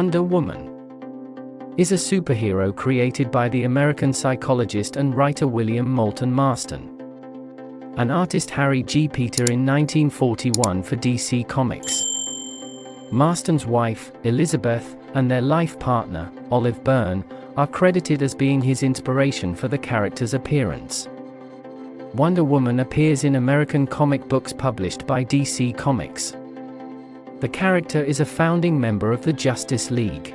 Wonder Woman is a superhero created by the American psychologist and writer William Moulton Marston and artist Harry G. Peter in 1941 for DC Comics. Marston's wife, Elizabeth, and their life partner, Olive Byrne, are credited as being his inspiration for the character's appearance. Wonder Woman appears in American comic books published by DC Comics. The character is a founding member of the Justice League.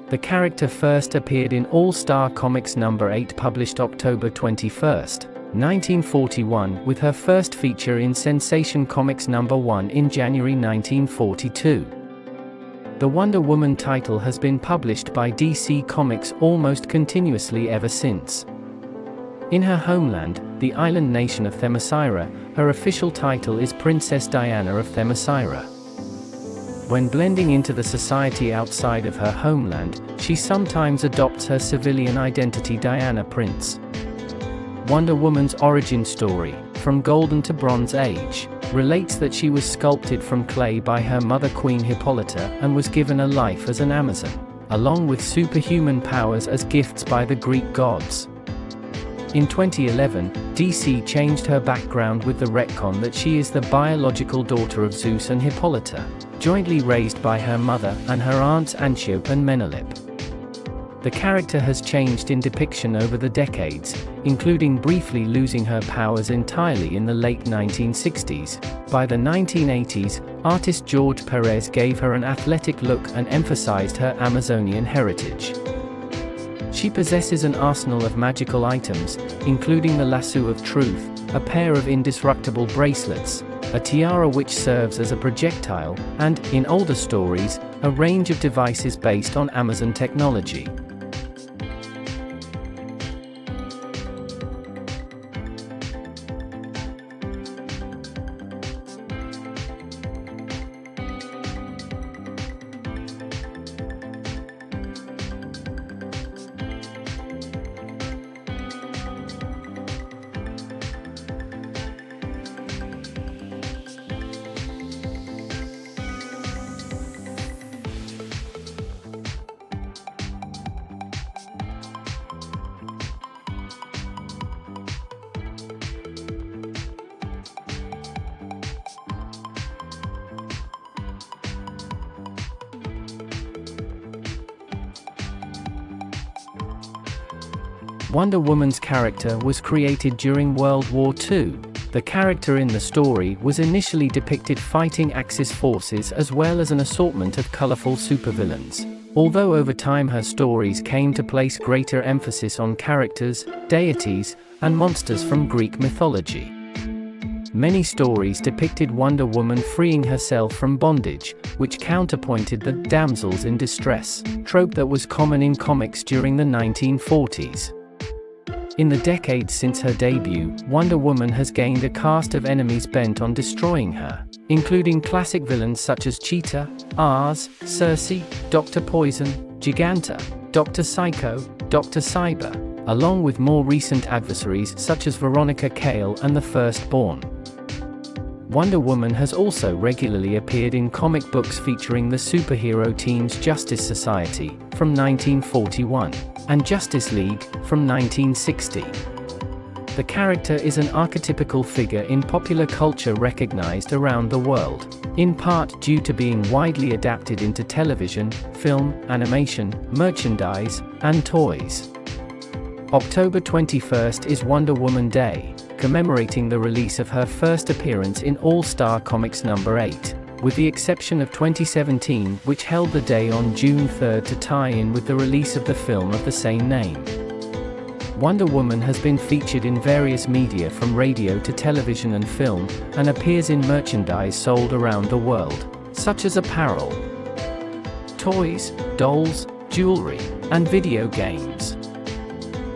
The character first appeared in All-Star Comics number 8 published October 21, 1941, with her first feature in Sensation Comics number 1 in January 1942. The Wonder Woman title has been published by DC Comics almost continuously ever since. In her homeland, the island nation of Themyscira, her official title is Princess Diana of Themyscira. When blending into the society outside of her homeland, she sometimes adopts her civilian identity Diana Prince. Wonder Woman's origin story, from Golden to Bronze Age, relates that she was sculpted from clay by her mother Queen Hippolyta and was given a life as an Amazon, along with superhuman powers as gifts by the Greek gods. In 2011, DC changed her background with the retcon that she is the biological daughter of Zeus and Hippolyta, jointly raised by her mother and her aunts Antiope and Menelip. The character has changed in depiction over the decades, including briefly losing her powers entirely in the late 1960s. By the 1980s, artist George Perez gave her an athletic look and emphasized her Amazonian heritage. She possesses an arsenal of magical items, including the lasso of truth, a pair of indestructible bracelets, a tiara which serves as a projectile, and, in older stories, a range of devices based on Amazon technology. Wonder Woman's character was created during World War II. The character in the story was initially depicted fighting Axis forces as well as an assortment of colorful supervillains. Although over time her stories came to place greater emphasis on characters, deities, and monsters from Greek mythology. Many stories depicted Wonder Woman freeing herself from bondage, which counterpointed the damsels in distress trope that was common in comics during the 1940s. In the decades since her debut, Wonder Woman has gained a cast of enemies bent on destroying her, including classic villains such as Cheetah, Ars, Circe, Dr. Poison, Giganta, Dr. Psycho, Dr. Cyber, along with more recent adversaries such as Veronica Cale and the Firstborn. Wonder Woman has also regularly appeared in comic books featuring the superhero teams Justice Society, from 1941, and Justice League, from 1960. The character is an archetypical figure in popular culture recognized around the world, in part due to being widely adapted into television, film, animation, merchandise, and toys. October 21st is Wonder Woman Day, commemorating the release of her first appearance in All-Star Comics number 8, with the exception of 2017, which held the day on June 3 to tie in with the release of the film of the same name. Wonder Woman has been featured in various media from radio to television and film, and appears in merchandise sold around the world, such as apparel, toys, dolls, jewelry, and video games.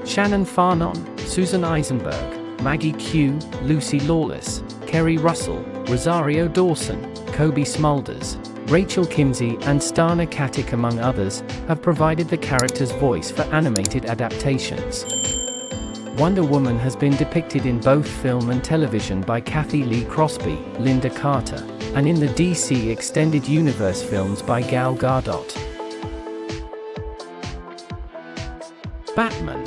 Shannon Farnon, Susan Eisenberg, Maggie Q, Lucy Lawless, Kerry Russell, Rosario Dawson, Kobe Smulders, Rachel Kimsey, and Stana Katic, among others, have provided the character's voice for animated adaptations. Wonder Woman has been depicted in both film and television by Kathy Lee Crosby, Linda Carter, and in the DC Extended Universe films by Gal Gadot. Batman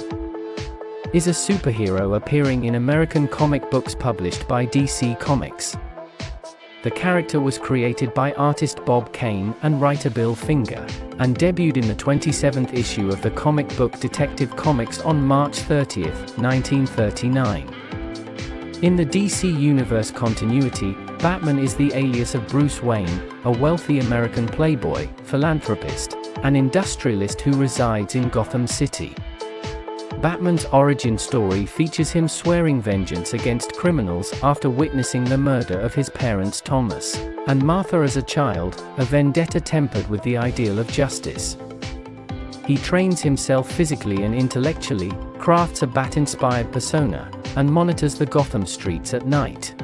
is a superhero appearing in American comic books published by DC Comics. The character was created by artist Bob Kane and writer Bill Finger, and debuted in the 27th issue of the comic book Detective Comics on March 30, 1939. In the DC Universe continuity, Batman is the alias of Bruce Wayne, a wealthy American playboy, philanthropist, and industrialist who resides in Gotham City. Batman's origin story features him swearing vengeance against criminals after witnessing the murder of his parents Thomas and Martha as a child, a vendetta tempered with the ideal of justice. He trains himself physically and intellectually, crafts a bat-inspired persona, and monitors the Gotham streets at night.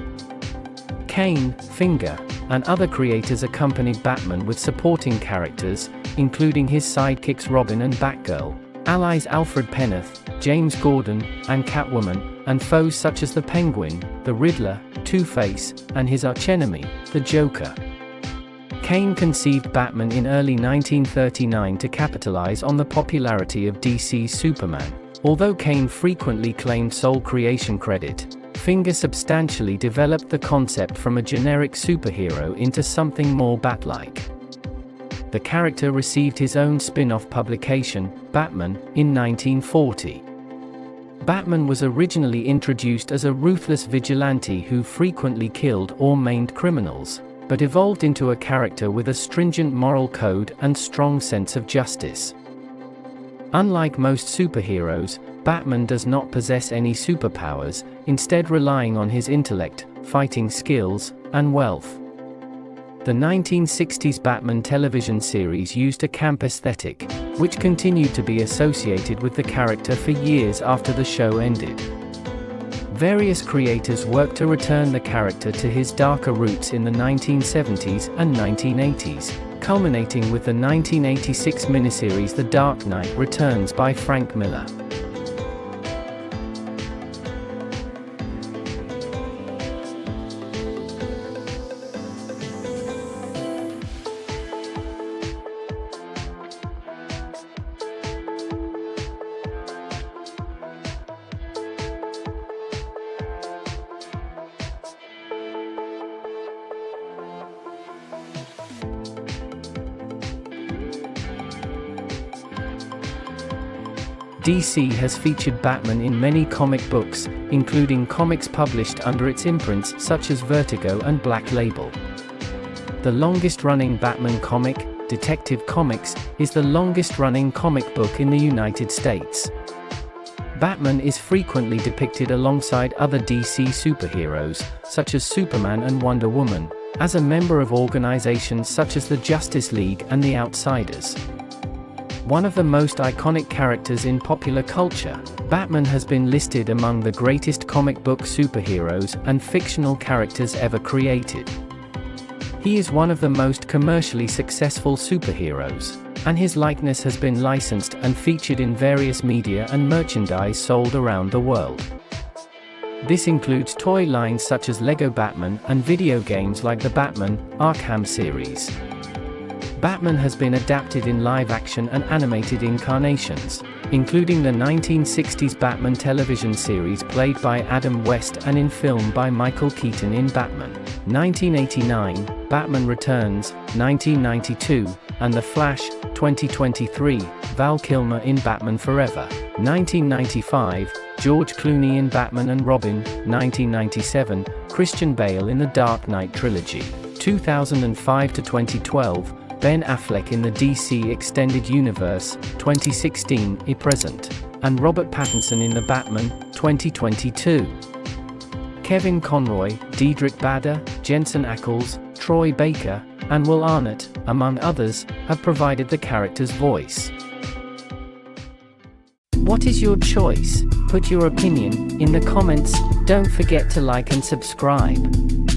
Kane, Finger, and other creators accompanied Batman with supporting characters, including his sidekicks Robin and Batgirl, allies Alfred Pennyworth, James Gordon, and Catwoman, and foes such as the Penguin, the Riddler, Two-Face, and his archenemy, the Joker. Kane conceived Batman in early 1939 to capitalize on the popularity of DC's Superman. Although Kane frequently claimed sole creation credit, Finger substantially developed the concept from a generic superhero into something more bat-like. The character received his own spin-off publication, Batman, in 1940. Batman was originally introduced as a ruthless vigilante who frequently killed or maimed criminals, but evolved into a character with a stringent moral code and strong sense of justice. Unlike most superheroes, Batman does not possess any superpowers, instead relying on his intellect, fighting skills, and wealth. The 1960s Batman television series used a camp aesthetic, which continued to be associated with the character for years after the show ended. Various creators worked to return the character to his darker roots in the 1970s and 1980s, culminating with the 1986 miniseries The Dark Knight Returns by Frank Miller. DC has featured Batman in many comic books, including comics published under its imprints such as Vertigo and Black Label. The longest-running Batman comic, Detective Comics, is the longest-running comic book in the United States. Batman is frequently depicted alongside other DC superheroes, such as Superman and Wonder Woman, as a member of organizations such as the Justice League and the Outsiders. One of the most iconic characters in popular culture, Batman has been listed among the greatest comic book superheroes and fictional characters ever created. He is one of the most commercially successful superheroes, and his likeness has been licensed and featured in various media and merchandise sold around the world. This includes toy lines such as Lego Batman and video games like the Batman Arkham series. Batman has been adapted in live-action and animated incarnations, including the 1960s Batman television series played by Adam West and in film by Michael Keaton in Batman 1989, Batman Returns 1992, and The Flash 2023, Val Kilmer in Batman Forever 1995, George Clooney in Batman and Robin 1997, Christian Bale in the Dark Knight trilogy 2005 to 2012, Ben Affleck in the DC Extended Universe, 2016, present, and Robert Pattinson in The Batman, 2022. Kevin Conroy, Diedrich Bader, Jensen Ackles, Troy Baker, and Will Arnett, among others, have provided the character's voice. What is your choice? Put your opinion in the comments. Don't forget to like and subscribe.